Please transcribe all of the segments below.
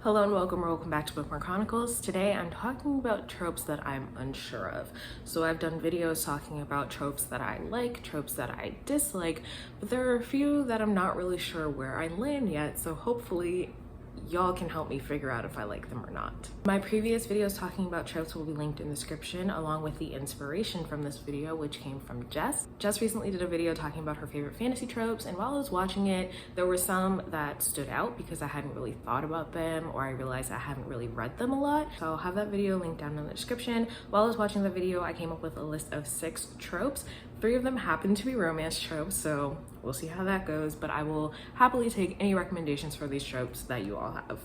Hello and welcome back to Bookmark Chronicles. Today I'm talking about tropes that I'm unsure of. So I've done videos talking about tropes that I like, tropes that I dislike, but there are a few that I'm not really sure where I land yet, so hopefully y'all can help me figure out if I like them or not. My previous videos talking about tropes will be linked in the description, along with the inspiration from this video, which came from Jess. Jess recently did a video talking about her favorite fantasy tropes, and while I was watching it, there were some that stood out because I hadn't really thought about them, or I realized I haven't really read them a lot. So I'll have that video linked down in the description. While I was watching the video, I came up with a list of 6 tropes. 3 of them happen to be romance tropes, so we'll see how that goes, but I will happily take any recommendations for these tropes that you all have.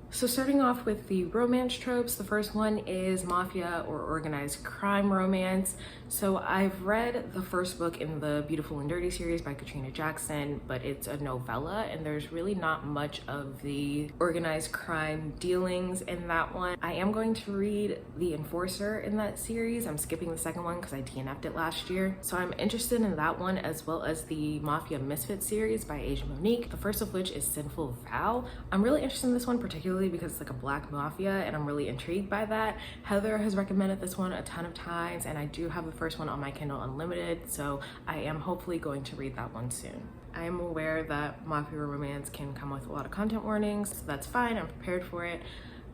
So starting off with the romance tropes, the first one is mafia or organized crime romance. So I've read the first book in the Beautiful and Dirty series by Katrina Jackson, but it's a novella and there's really not much of the organized crime dealings in that one. I am going to read The Enforcer in that series. I'm skipping the second one because I DNF'd it last year. So I'm interested in that one, as well as the Mafia Misfit series by Asia Monique, the first of which is Sinful Vow. I'm really interested in this one particularly because it's like a black mafia and I'm really intrigued by that. Heather has recommended this one a ton of times and I do have the first one on my Kindle Unlimited, so I am hopefully going to read that one soon. I am aware that mafia romance can come with a lot of content warnings, so that's fine, I'm prepared for it,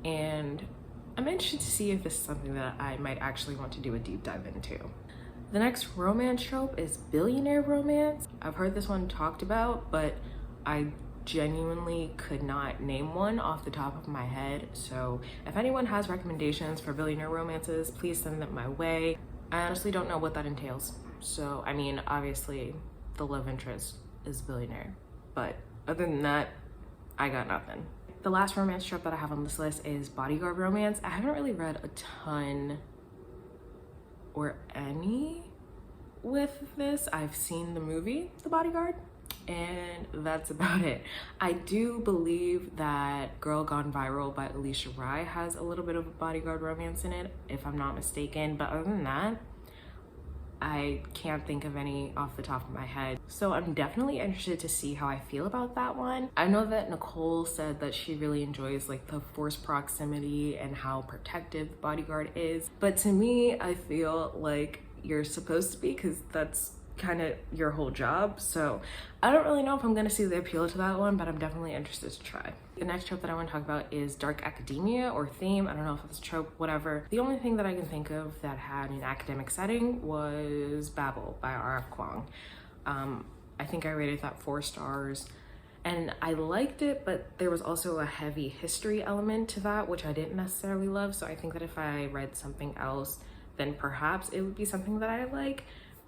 and I'm interested to see if this is something that I might actually want to do a deep dive into. The next romance trope is billionaire romance. I've heard this one talked about, but I genuinely could not name one off the top of my head. So if anyone has recommendations for billionaire romances, please send them my way. I honestly don't know what that entails. So, I mean, obviously the love interest is billionaire, but other than that, I got nothing. The last romance trope that I have on this list is bodyguard romance. I haven't really read a ton or any with this. I've seen the movie, The Bodyguard, and that's about it. I do believe that Girl Gone Viral by Alicia Rai has a little bit of a bodyguard romance in it, if I'm not mistaken, but other than that, I can't think of any off the top of my head. So I'm definitely interested to see how I feel about that one. I know that Nicole said that she really enjoys like the forced proximity and how protective the bodyguard is, but to me, I feel like you're supposed to be, because that's kind of your whole job. So I don't really know if I'm going to see the appeal to that one, but I'm definitely interested to try. The next trope that I want to talk about is dark academia or theme. I don't know if it's a trope, whatever. The only thing that I can think of that had an academic setting was Babel by R.F. Kuang. I think I rated that 4 stars and I liked it, but there was also a heavy history element to that, which I didn't necessarily love. So I think that if I read something else, then perhaps it would be something that I like.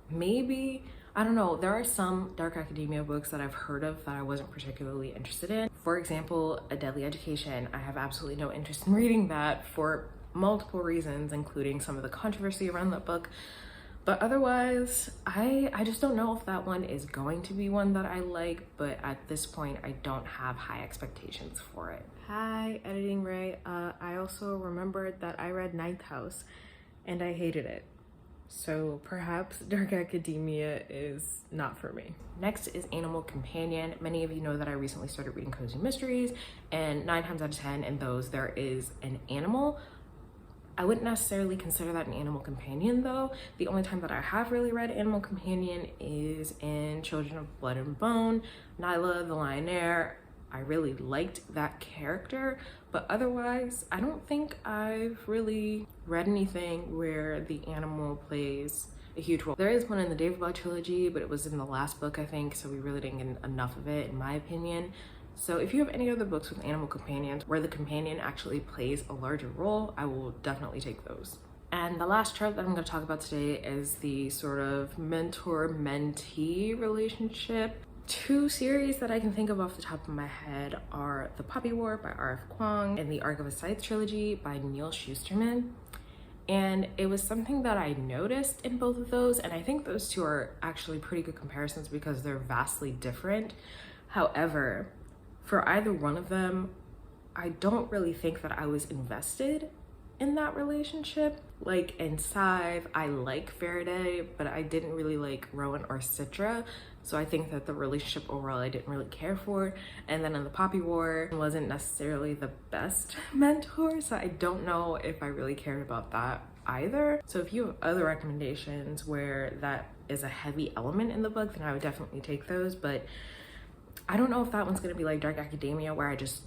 Maybe, I don't know, there are some dark academia books that I've heard of that I wasn't particularly interested in. For example, A Deadly Education. I have absolutely no interest in reading that for multiple reasons, including some of the controversy around that book. But otherwise, I just don't know if that one is going to be one that I like, but at this point, I don't have high expectations for it. Hi, Editing Ray. I also remembered that I read Ninth House and I hated it. So perhaps dark academia is not for me. Next is Animal Companion. Many of you know that I recently started reading cozy mysteries, and 9 times out of 10 in those there is an animal. I wouldn't necessarily consider that an animal companion though. The only time that I have really read animal companion is in Children of Blood and Bone, Nyla the Lionaire. I really liked that character, but otherwise, I don't think I've really read anything where the animal plays a huge role. There is one in the Daevabad Trilogy, but it was in the last book, I think, so we really didn't get enough of it, in my opinion. So if you have any other books with animal companions where the companion actually plays a larger role, I will definitely take those. And the last trope that I'm going to talk about today is the sort of mentor-mentee relationship. 2 series that I can think of off the top of my head are The Poppy War by R.F. Kuang and the Arc of a Scythe trilogy by Neil Shusterman. And it was something that I noticed in both of those, and I think those 2 are actually pretty good comparisons because they're vastly different. However, for either one of them, I don't really think that I was invested in that relationship. Like in Scythe, I like Faraday, but I didn't really like Rowan or Citra. So I think that the relationship overall I didn't really care for. And then in the Poppy War wasn't necessarily the best mentor, so I don't know if I really cared about that either. So if you have other recommendations where that is a heavy element in the book, then I would definitely take those. But I don't know if that one's gonna be like Dark Academia, where I just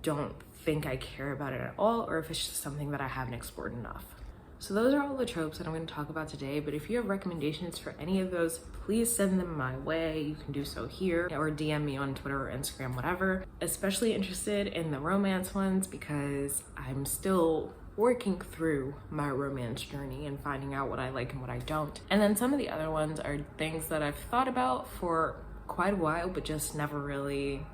don't think I care about it at all, or if it's just something that I haven't explored enough. So those are all the tropes that I'm going to talk about today, but if you have recommendations for any of those, please send them my way. You can do so here or DM me on Twitter or Instagram, whatever. Especially interested in the romance ones because I'm still working through my romance journey and finding out what I like and what I don't. And then some of the other ones are things that I've thought about for quite a while, but just never really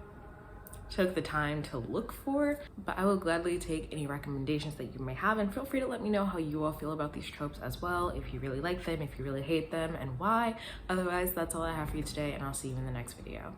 took the time to look for. But I will gladly take any recommendations that you may have, and feel free to let me know how you all feel about these tropes as well, if you really like them, if you really hate them, and why. Otherwise, that's all I have for you today, and I'll see you in the next video.